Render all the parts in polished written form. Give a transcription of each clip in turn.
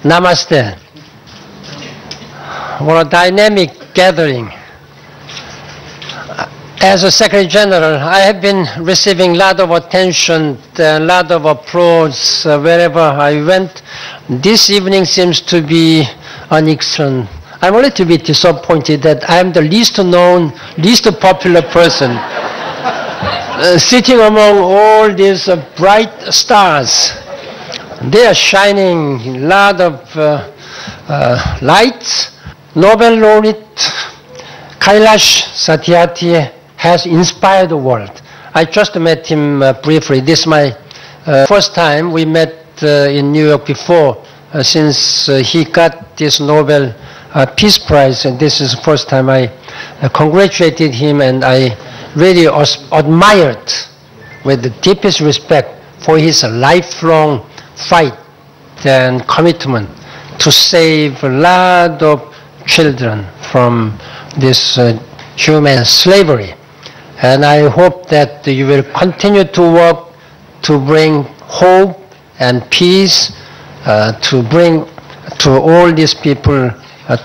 Namaste. What a dynamic gathering. As a Secretary General, I have been receiving a lot of attention, a lot of applause wherever I went. This evening seems to be an exception. I'm a little bit disappointed that I am the least known, least popular person sitting among all these bright stars. They are shining a lot of lights. Nobel Laureate Kailash Satyarthi has inspired the world. I just met him briefly. This is my first time. We met in New York before, since he got this Nobel Peace Prize, and this is the first time I congratulated him, and I really admired with the deepest respect for his lifelong fight and commitment to save a lot of children from this human slavery. And I hope that you will continue to work to bring hope and peace, to bring to all these people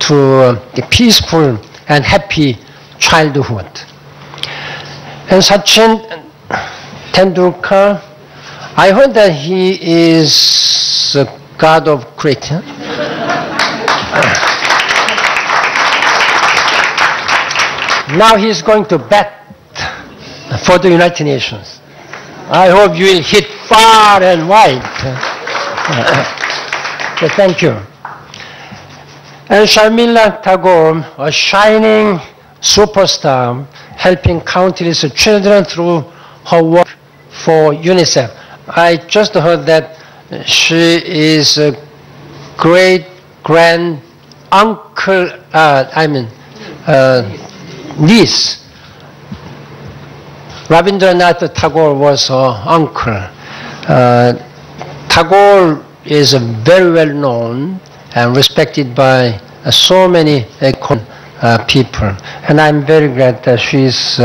to a peaceful and happy childhood. And Sachin Tendulkar, I heard that he is a god of cricket. Now he's going to bat for the United Nations. I hope you will hit far and wide. So thank you. And Sharmila Tagore, a shining superstar, helping countless children through her work for UNICEF. I just heard that she is a great-grand-uncle, niece. Rabindranath Tagore was her uncle. Tagore is very well known and respected by so many people. And I'm very glad that she's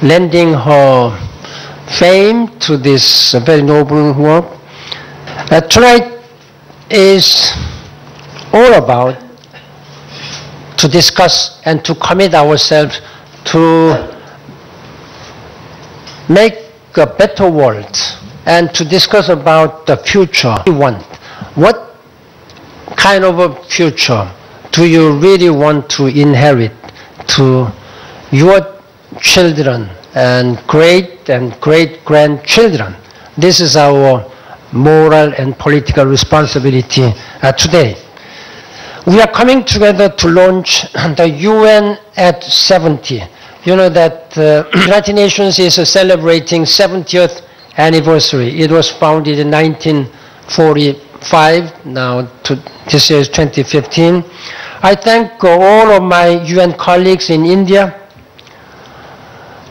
lending her fame to this very noble work. Tonight is all about to discuss and to commit ourselves to make a better world and to discuss about the future we want. What kind of a future do you really want to inherit to your children and great-grandchildren? This is our moral and political responsibility today. We are coming together to launch the UN at 70. You know that the United Nations is celebrating 70th anniversary. It was founded in 1945, now this year is 2015. I thank all of my UN colleagues in India,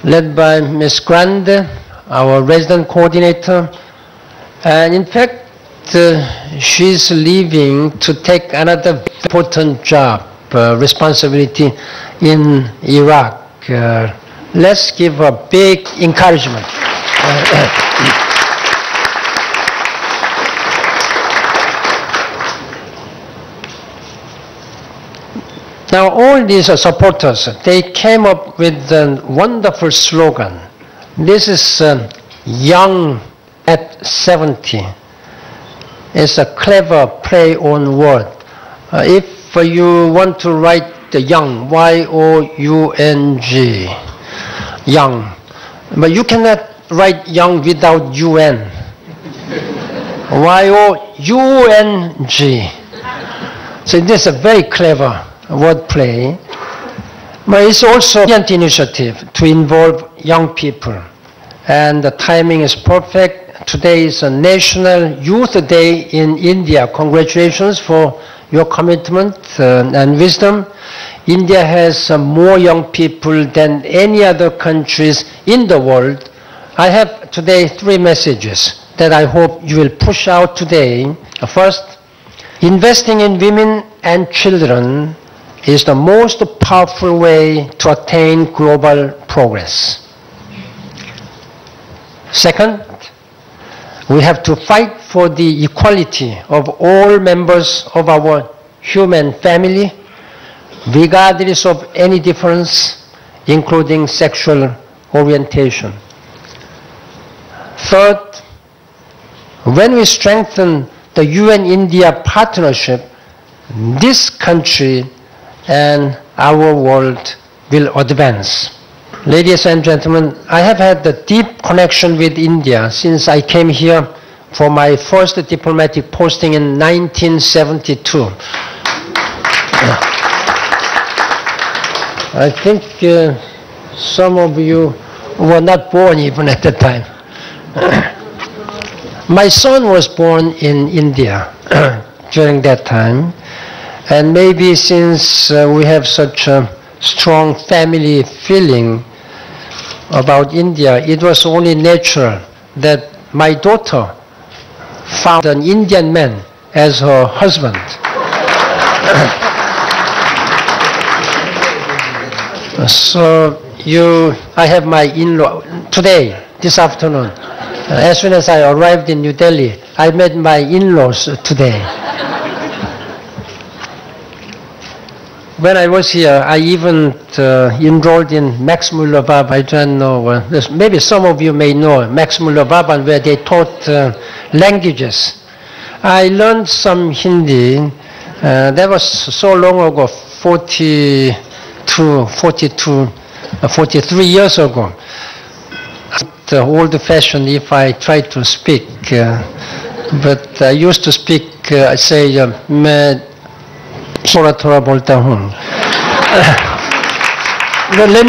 led by Ms. Grande, our resident coordinator. And in fact, she's leaving to take another important job, responsibility in Iraq. Let's give a big encouragement. Now all these supporters, they came up with a wonderful slogan. This is young at 70. It's a clever play on word. If you want to write the young, Y-O-U-N-G, young, but you cannot write young without UN. Y-O-U-N-G. So this is a very clever wordplay, but it's also an initiative to involve young people, and the timing is perfect. Today is a National Youth Day in India. Congratulations for your commitment and wisdom. India has more young people than any other countries in the world. I have today 3 messages that I hope you will push out today. First, investing in women and children is the most powerful way to attain global progress. Second, We have to fight for the equality of all members of our human family, regardless of any difference, including sexual orientation. Third, when we strengthen the UN-India partnership, this country and our world will advance. Ladies and gentlemen, I have had a deep connection with India since I came here for my first diplomatic posting in 1972. I think some of you were not born even at that time. My son was born in India during that time, and maybe since we have such a strong family feeling about India, it was only natural that my daughter found an Indian man as her husband. So I have my in-law today, this afternoon. As soon as I arrived in New Delhi, I met my in-laws today. When I was here, I even enrolled in Max Muller-Barb. I don't know, maybe some of you may know Max Muller-Barb, where they taught languages. I learned some Hindi. That was so long ago, 43 years ago. Old-fashioned if I try to speak, but I used to speak, I say, थोड़ा बोलता हूँ. Let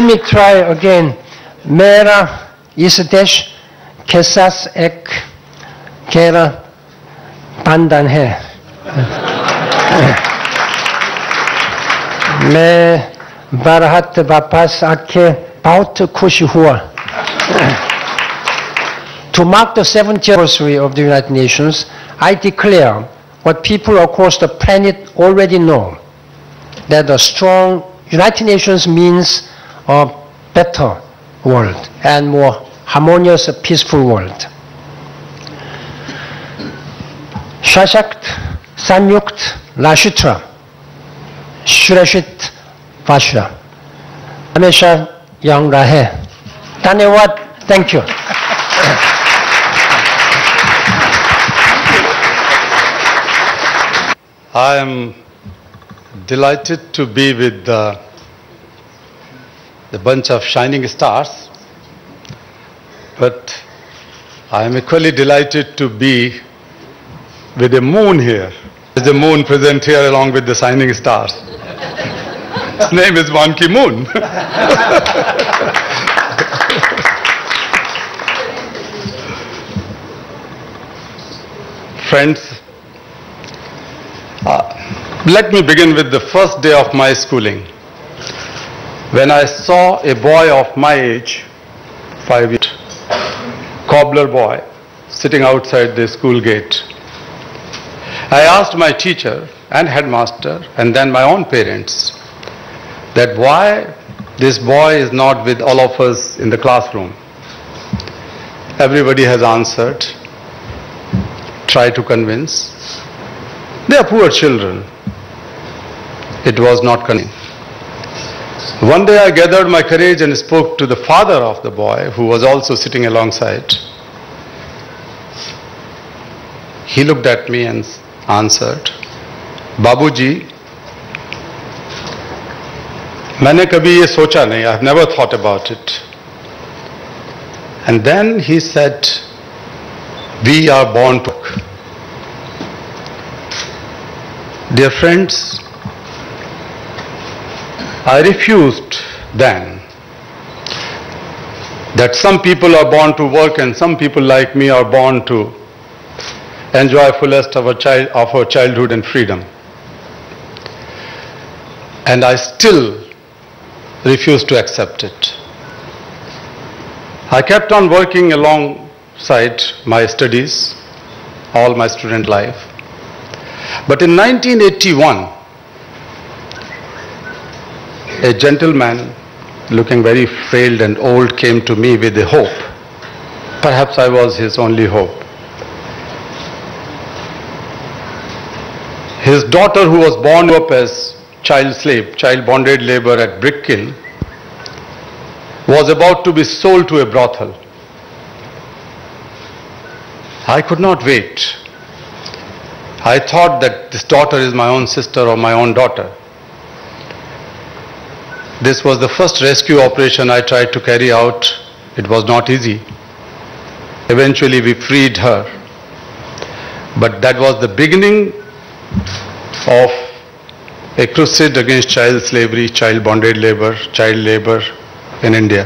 me try again. मेरा इस देश के साथ एक गहरा बंधन है. मैं भारत वापस आके बहुत खुश हुआ. To mark the 70th anniversary of the United Nations, I declare what people across the planet already know, that a strong United Nations means a better world and more harmonious, peaceful world. सशक्त, संयुक्त, राष्ट्र, सुरक्षित राष्ट्र हमेशा young रहे. धन्यवाद. Thank you. I am delighted to be with the bunch of shining stars, but I am equally delighted to be with the moon here. There's the moon present here along with the shining stars. His name is Ban Ki-moon. Friends, let me begin with the first day of my schooling, when I saw a boy of my age, 5 years, cobbler boy, sitting outside the school gate. I asked my teacher and headmaster and then my own parents that why this boy is not with all of us in the classroom. Everybody has answered, try to convince. They are poor children. It was not convincing. One day I gathered my courage and spoke to the father of the boy, who was also sitting alongside. He looked at me and answered, Babuji, मैंने कभी ये सोचा नहीं, I have never thought about it. And then he said, we are born to. Dear friends, I refused then that some people are born to work and some people like me are born to enjoy fullest of our childhood and freedom. And I still refused to accept it. I kept on working alongside my studies, all my student life. But in 1981, a gentleman looking very frail and old came to me with a hope. Perhaps I was his only hope. His daughter, who was born up as child slave, child bonded labor at brick kiln, was about to be sold to a brothel. I could not wait. I thought that this daughter is my own sister or my own daughter. This was the first rescue operation I tried to carry out. It was not easy. Eventually we freed her. But that was the beginning of a crusade against child slavery, child bonded labor, child labor in India.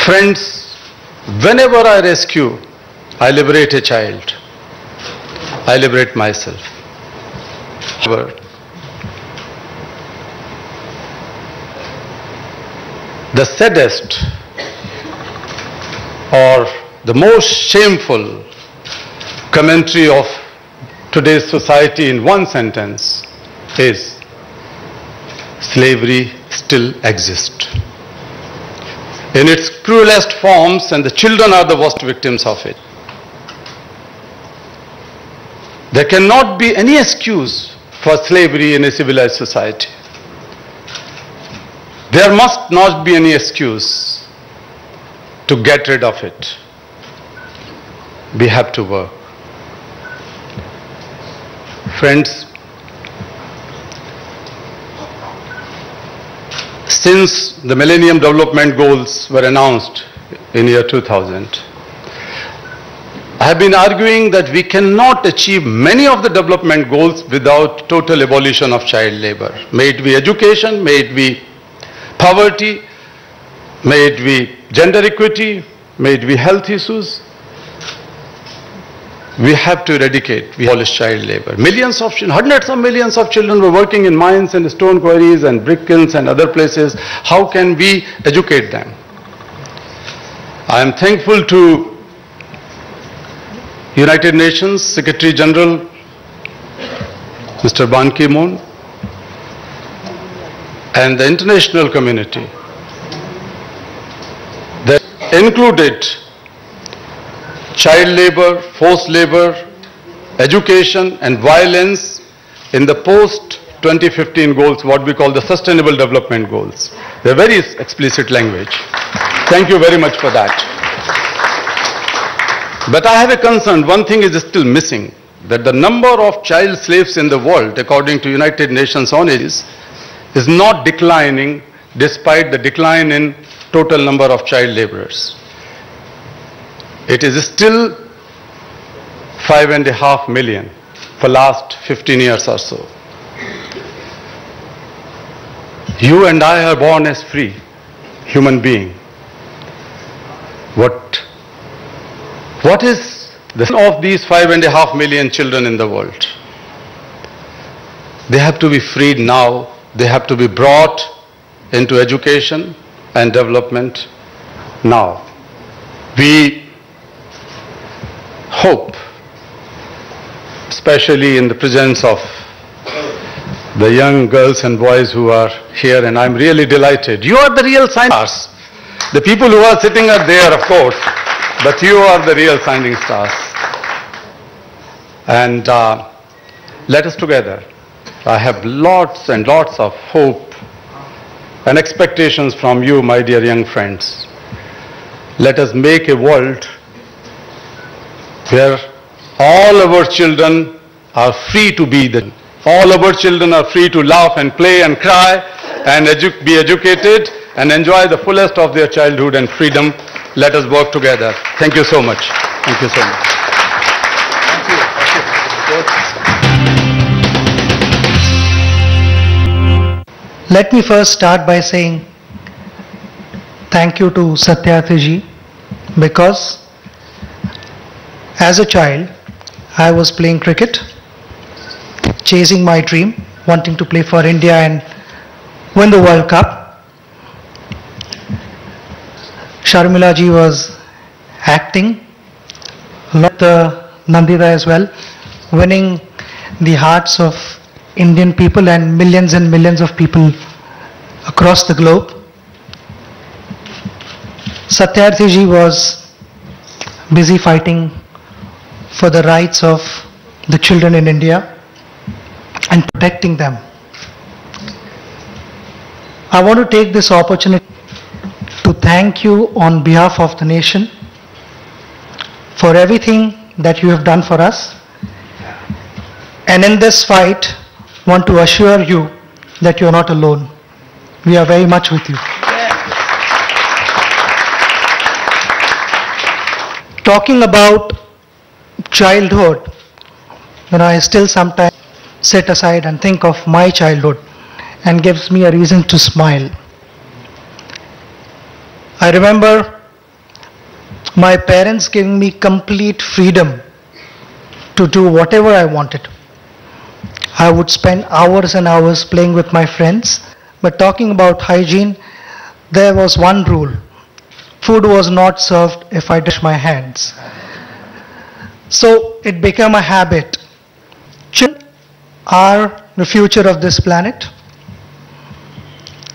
Friends, whenever I rescue, I liberate a child. I liberate myself. However, the saddest or the most shameful commentary of today's society in one sentence is slavery still exists in its cruelest forms, and the children are the worst victims of it. There cannot be any excuse for slavery in a civilized society. There must not be any excuse to get rid of it. We have to work. Friends, since the Millennium Development Goals were announced in year 2000, I have been arguing that we cannot achieve many of the development goals without total abolition of child labor. May it be education, may it be poverty, may it be gender equity, may it be health issues. We have to eradicate, we abolish child labor. Millions of children, hundreds of millions of children were working in mines and stone quarries and brick kilns and other places. How can we educate them? I am thankful to United Nations Secretary General Mr. Ban Ki-moon and the international community that included child labor, forced labor, education and violence in the post-2015 goals, what we call the Sustainable Development Goals. They're very explicit language. Thank you very much for that. But I have a concern, one thing is still missing, that the number of child slaves in the world, according to United Nations on ages, is not declining despite the decline in total number of child laborers. It is still 5.5 million for last 15 years or so. You and I are born as free human beings. What is the sin of these 5.5 million children in the world? They have to be freed now. They have to be brought into education and development now. We hope, especially in the presence of the young girls and boys who are here, and I'm really delighted. You are the real scientists. The people who are sitting are there, of course, but you are the real shining stars. And let us together. I have lots and lots of hope and expectations from you, my dear young friends. Let us make a world where all our children are free to be the all our children are free to laugh and play and cry and be educated and enjoy the fullest of their childhood and freedom. Let us work together. Thank you so much. Thank you so much. Let me first start by saying thank you to Satyarthi ji, because as a child I was playing cricket, chasing my dream, wanting to play for India and win the World Cup. Sharmila ji was acting, Nandita as well, winning the hearts of Indian people and millions of people across the globe. Satyarthi ji was busy fighting for the rights of the children in India and protecting them. I want to take this opportunity to thank you on behalf of the nation for everything that you have done for us. And in this fight, want to assure you that you are not alone. We are very much with you. Talking about childhood, I still sometimes sit aside and think of my childhood and gives me a reason to smile. I remember my parents giving me complete freedom to do whatever I wanted. I would spend hours and hours playing with my friends, but talking about hygiene, there was one rule. Food was not served if I dish my hands. So it became a habit. Children are the future of this planet.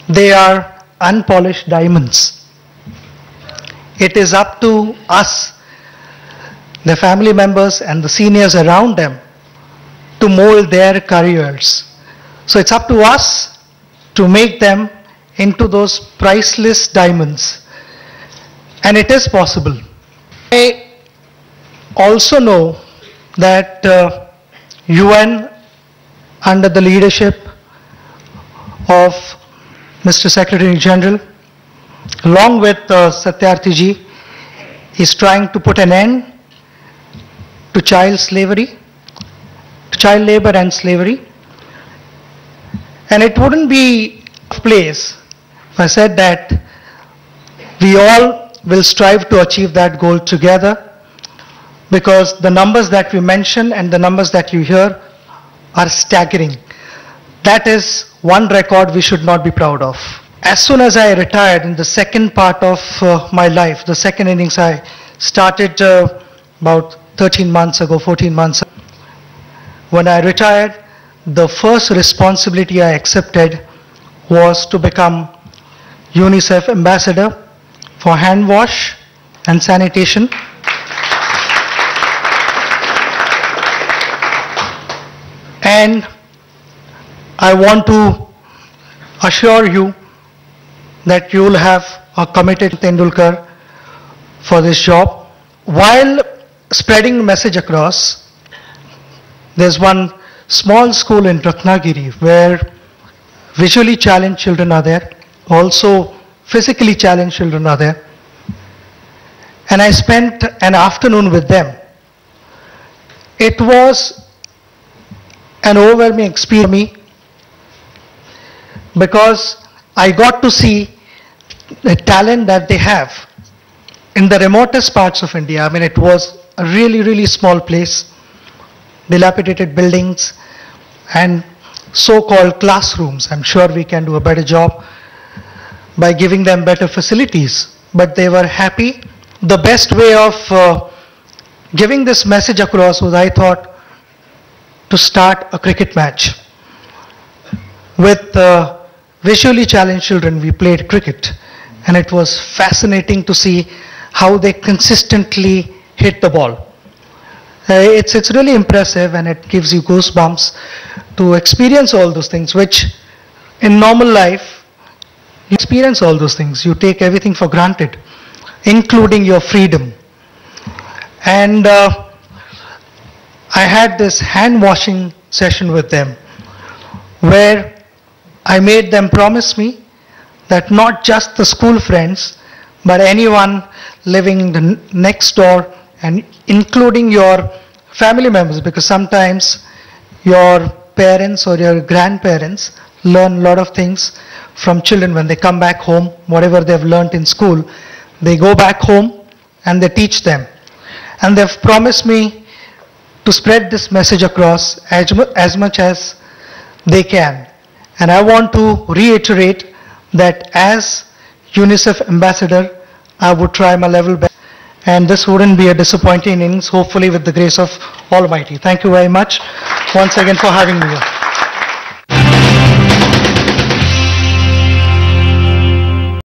They are unpolished diamonds. It is up to us, the family members and the seniors around them, to mold their careers. So it's up to us to make them into those priceless diamonds. And it is possible. I also know that UN, under the leadership of Mr. Secretary General, along with Satyarthi ji, is trying to put an end to child slavery, to child labor and slavery. And it wouldn't be a place if I said that we all will strive to achieve that goal together, because the numbers that we mention and the numbers that you hear are staggering. That is one record we should not be proud of. As soon as I retired in the second part of my life, the second innings, I started about 13 months ago, 14 months ago. When I retired, the first responsibility I accepted was to become UNICEF ambassador for hand wash and sanitation. And I want to assure you that you will have a committed Tendulkar for this job. While spreading the message across, there's one small school in Ratnagiri where visually challenged children are there, also physically challenged children are there. And I spent an afternoon with them. It was an overwhelming experience for me, because I got to see the talent that they have in the remotest parts of India. I mean, it was a really, really small place, dilapidated buildings and so-called classrooms. I'm sure we can do a better job by giving them better facilities, but they were happy. The best way of giving this message across was, I thought, to start a cricket match. With visually challenged children, we played cricket, and it was fascinating to see how they consistently hit the ball. It's really impressive, and it gives you goosebumps to experience all those things, which in normal life, you experience all those things. You take everything for granted, including your freedom. And I had this hand washing session with them, where I made them promise me that not just the school friends, but anyone living the next door, and including your family members, because sometimes your parents or your grandparents learn a lot of things from children when they come back home. Whatever they've learned in school, they go back home and they teach them. And they've promised me to spread this message across as much as they can. And I want to reiterate that as UNICEF ambassador, I would try my level best, and this wouldn't be a disappointing innings, hopefully with the grace of Almighty. Thank you very much once again for having me here.